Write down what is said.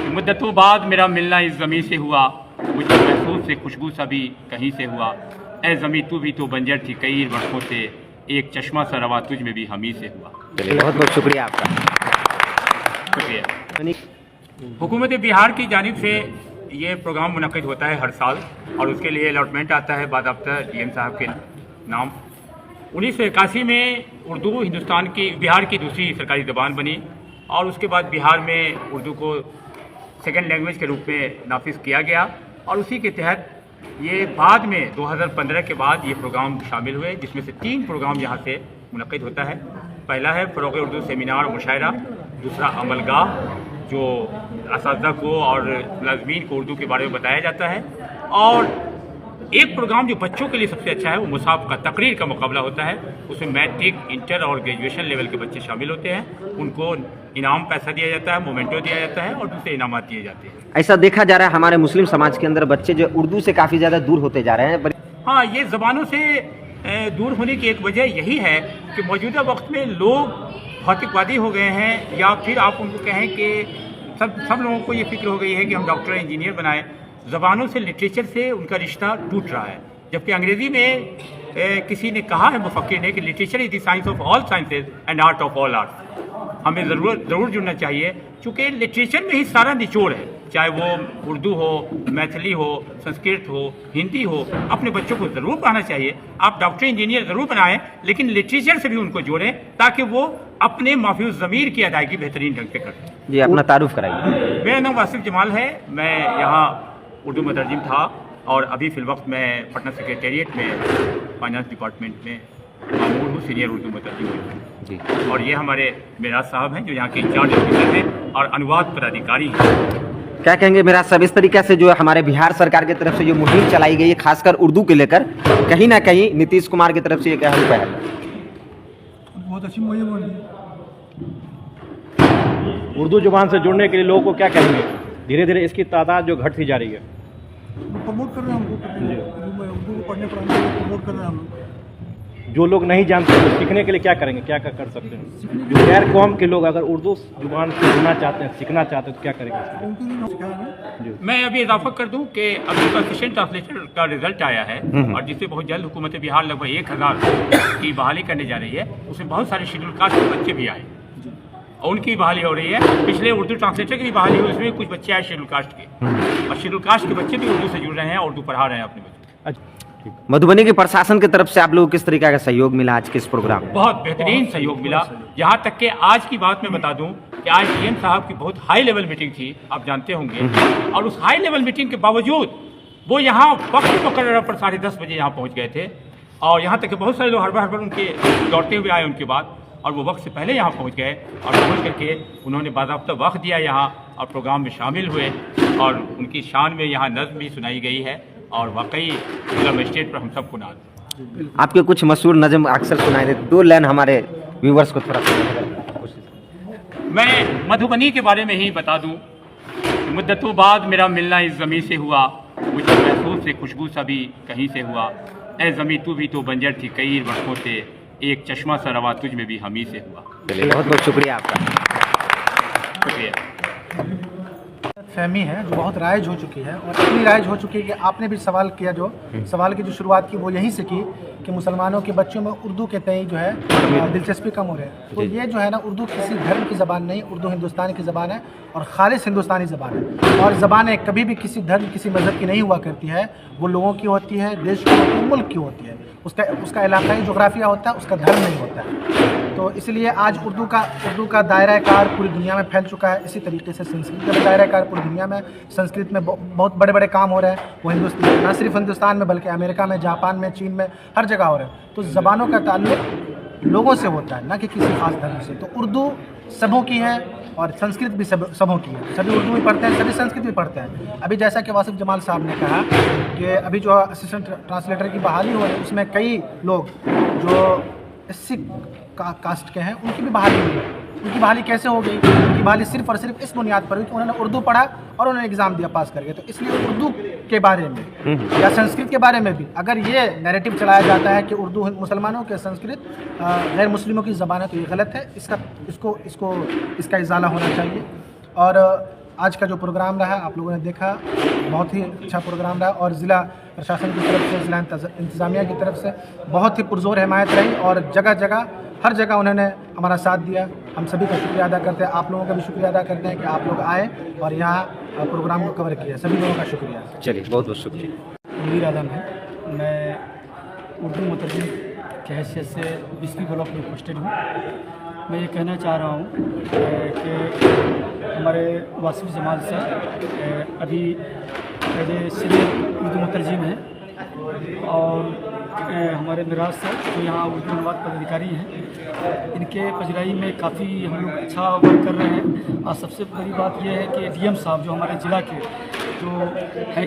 मुद्दतों बाद मेरा मिलना इस ज़मीं से हुआ, मुझे महसूस से खुशबू सा भी कहीं से हुआ। ए ज़मीं तू भी तो बंजर थी कई वर्षों से, एक चश्मा सा रवा तुझ में भी हमी से हुआ। बहुत बहुत शुक्रिया आपका। शुक्रिया। हुकूमत बिहार की जानिब से ये प्रोग्राम मुनक़िद होता है हर साल, और उसके लिए अलॉटमेंट आता है बाज़ाब्ता डीएम साहब के नाम। 1981 में उर्दू बिहार की दूसरी सरकारी ज़बान बनी, और उसके बाद बिहार में उर्दू को सेकेंड लैंग्वेज के रूप में नाफिज किया गया, और उसी के तहत ये बाद में 2015 के बाद ये प्रोग्राम शामिल हुए, जिसमें से 3 प्रोग्राम यहाँ से मुनक़िद होता है। पहला है फ़रोग़ उर्दू सेमिनार और मुशायरा, दूसरा अमलगाह जो असातिज़ा को और मुलाज़मीन को उर्दू के बारे में बताया जाता है, और एक प्रोग्राम जो बच्चों के लिए सबसे अच्छा है वो मुसाबका तकरीर का मुकाबला होता है। उसमें मैट्रिक, इंटर और ग्रेजुएशन लेवल के बच्चे शामिल होते हैं। उनको इनाम पैसा दिया जाता है, मोमेंटो दिया जाता है, और दूसरे इनामात दिए जाते हैं। ऐसा देखा जा रहा है हमारे मुस्लिम समाज के अंदर बच्चे जो उर्दू से काफ़ी ज़्यादा दूर होते जा रहे हैं। हाँ, ये ज़बानों से दूर होने की एक वजह यही है कि मौजूदा वक्त में लोग भौतिकवादी हो गए हैं, या फिर आप उनको कहें कि सब लोगों को ये फिक्र हो गई है कि हम डॉक्टर इंजीनियर बनाएं। ज़बानों से, लिटरेचर से उनका रिश्ता टूट रहा है। जबकि अंग्रेज़ी में किसी ने कहा है, मुफक्किर ने, कि literature is the science of all sciences and art of all arts. हमें ज़रूर जुड़ना चाहिए, चूँकि लिटरेचर में ही सारा निचोड़ है, चाहे वो उर्दू हो, मैथिली हो, संस्कृत हो, हिंदी हो। अपने बच्चों को ज़रूर पढ़ाना चाहिए। आप डॉक्टर इंजीनियर ज़रूर बनाएं, लेकिन लिटरेचर से भी उनको जोड़ें, ताकि वो अपने माफियूज़ ज़मीर की अदायगी बेहतरीन ढंग से करें। जी, अपना तारुफ कराइए। मेरा नाम वासिफ जमाल है। मैं यहाँ उर्दू मुतरजिम था, और अभी फ़िलवक्त मैं पटना सेक्रेटेरिएट में फाइनेंस डिपार्टमेंट में मामूर हूँ, सीनियर उर्दू मुतरजिम हूँ जी। और ये हमारे मिराज साहब हैं जो यहाँ के इंचार्ज ऑफिसर हैं और अनुवाद पदाधिकारी हैं। क्या कहेंगे मिराज साहब, इस तरीके से जो हमारे बिहार सरकार की तरफ से जो मुहिम चलाई गई है खासकर उर्दू को लेकर, कहीं ना कहीं नीतीश कुमार की तरफ से ये अहम पहल है? बहुत अच्छी मुहिम हो रही है। उर्दू जुबान से जुड़ने के लिए लोगों को क्या कहेंगे? धीरे धीरे इसकी तादाद जो घटती जा रही है। प्रमोट कर रहे हैं हमको, उर्दू को पढ़ने पढ़ाने को प्रमोट कर रहे हैं हम लोग। जो लोग नहीं जानते तो सीखने के लिए क्या करेंगे, क्या कर सकते हैं? जो गैर कौम के लोग अगर उर्दू जुबान से जुड़ना चाहते हैं, सीखना चाहते हैं, तो क्या करेंगे? उनको भी हम सिखाएंगे। मैं अभी इजाफा कर दूं कि अभी तो असिस्टेंट ट्रांसलेटर का रिजल्ट आया है, और जिससे बहुत जल्द हुकूमत बिहार लगभग 1000 की बहाली करने जा रही है। उसमें बहुत सारे शेड्यूल कास्ट के बच्चे भी आए, और उनकी बहाली हो रही है। पिछले उर्दू ट्रांसलेटर की भी बहाली हुई, उसमें कुछ बच्चे आए शेड्यूल कास्ट के, और शेड्यूल कास्ट के बच्चे भी उर्दू से जुड़ रहे हैं और उर्दू पढ़ा रहे हैं अपने बच्चे। मधुबनी के प्रशासन की तरफ से आप लोगों को किस तरीके का सहयोग मिला आज के इस प्रोग्राम में? बहुत बेहतरीन सहयोग मिला। यहाँ तक कि आज की बात मैं बता दूं कि आज डीएम साहब की बहुत हाई लेवल मीटिंग थी, आप जानते होंगे, और उस हाई लेवल मीटिंग के बावजूद वो यहाँ वक्त मुकर्रर पर 10:30 बजे यहाँ पहुँच गए थे, और यहाँ तक कि बहुत सारे लोग हड़बड़ उनके दौड़ते हुए आए उनके बाद, और वो वक्त से पहले यहाँ पहुँच गए, और पहुँच करके उन्होंने बाज़ाब्ता वक्त दिया यहाँ, और प्रोग्राम में शामिल हुए, और उनकी शान में यहाँ नज़्म भी सुनाई गई है, और वाकई जिला मजिस्ट्रेट पर हम सबको नाज। आपके कुछ मशहूर नज़म अक्सर सुनाई देते, 2 लाइन हमारे व्यूवर्स को थोड़ा मैं मधुबनी के बारे में ही बता दूं कि मुद्दतों बाद मेरा मिलना इस ज़मीं से हुआ, मुझे महसूस से खुशबू सा भी कहीं से हुआ। ए ज़मीं तू भी तो बंजर थी कई वर्षों से, एक चश्मा सा रवा तुझ में भी हमी से हुआ। बहुत बहुत शुक्रिया आपका। शुक्रिया। फहमी है जो बहुत राइज हो चुकी है, और इतनी राइज हो चुकी है कि आपने भी सवाल किया, जो सवाल की जो शुरुआत की वो यहीं से की कि मुसलमानों के बच्चों में उर्दू के तय जो है दिलचस्पी कम हो रही है। तो ये जो है ना, उर्दू किसी धर्म की ज़बान नहीं, उर्दू हिंदुस्तान की ज़बान है, और खालिस हिंदुस्तानी ज़बान है। और ज़बानें कभी भी किसी धर्म, किसी मज़हब की नहीं हुआ करती है। वो लोगों की होती है, देश की होती है, मुल्क की होती है। उसका इलाकाई जोग्राफिया होता है, उसका धर्म नहीं होता है। तो इसलिए आज उर्दू का दायरा कार पूरी दुनिया में फैल चुका है। इसी तरीके से संस्कृत का दायरा कार पूरी दुनिया में, संस्कृत में बहुत बड़े बड़े काम हो रहे हैं। वो हिंदुस्तान, न सिर्फ हिंदुस्तान में बल्कि अमेरिका में, जापान में, चीन में, हर जगह हो रहे हैं। तो ज़बानों का ताल्लुक लोगों से होता है, ना कि किसी खास धर्म से। तो उर्दू सबों की है, और संस्कृत भी सबों की है। सभी उर्दू भी पढ़ते हैं, सभी संस्कृत भी पढ़ते हैं। अभी जैसा कि वासिफ जमाल साहब ने कहा कि अभी जो असिस्टेंट ट्रांसलेटर की बहाली हो रही है, उसमें कई लोग जो SC कास्ट के हैं उनकी भी बहाली हुई है। उनकी बहाली कैसे हो गई? उनकी बहाली सिर्फ और सिर्फ इस बुनियाद पर हुई कि उन्होंने उर्दू पढ़ा और उन्होंने एग्ज़ाम दिया, पास कर गए। तो इसलिए उर्दू के बारे में या संस्कृत के बारे में भी अगर ये नैरेटिव चलाया जाता है कि उर्दू मुसलमानों के, संस्कृत गैर मुस्लिमों की ज़बान है, तो ये गलत है। इसका इजाला होना चाहिए। और आज का जो प्रोग्राम रहा आप लोगों ने देखा, बहुत ही अच्छा प्रोग्राम रहा और ज़िला प्रशासन की तरफ से, ज़िला इंतज़ामिया की तरफ से बहुत ही पुरजोर हिमायत रही और जगह जगह हर जगह उन्होंने हमारा साथ दिया। हम सभी का शुक्रिया अदा करते हैं, आप लोगों का भी शुक्रिया अदा करते हैं कि आप लोग आए और यहाँ प्रोग्राम को कवर किया। सभी लोगों का शुक्रिया। चलिए, बहुत बहुत शुक्रिया। मुनीर आलम है, मैं उर्दू मुतरजम की हैसियत से 20वीं ब्लॉक में पोस्टेड हूँ। मैं ये कहना चाह रहा हूँ कि हमारे वासिफ जमाल से अभी एज ए सीनियर उर्दू मुतरजम हैं और हमारे मिराज से जो यहाँ उर्दू अनुवाद पदाधिकारी हैं, इनके पजराई में काफ़ी हम लोग अच्छा वर्क कर रहे हैं। और सबसे बड़ी बात यह है कि डीएम साहब जो हमारे ज़िला के जो है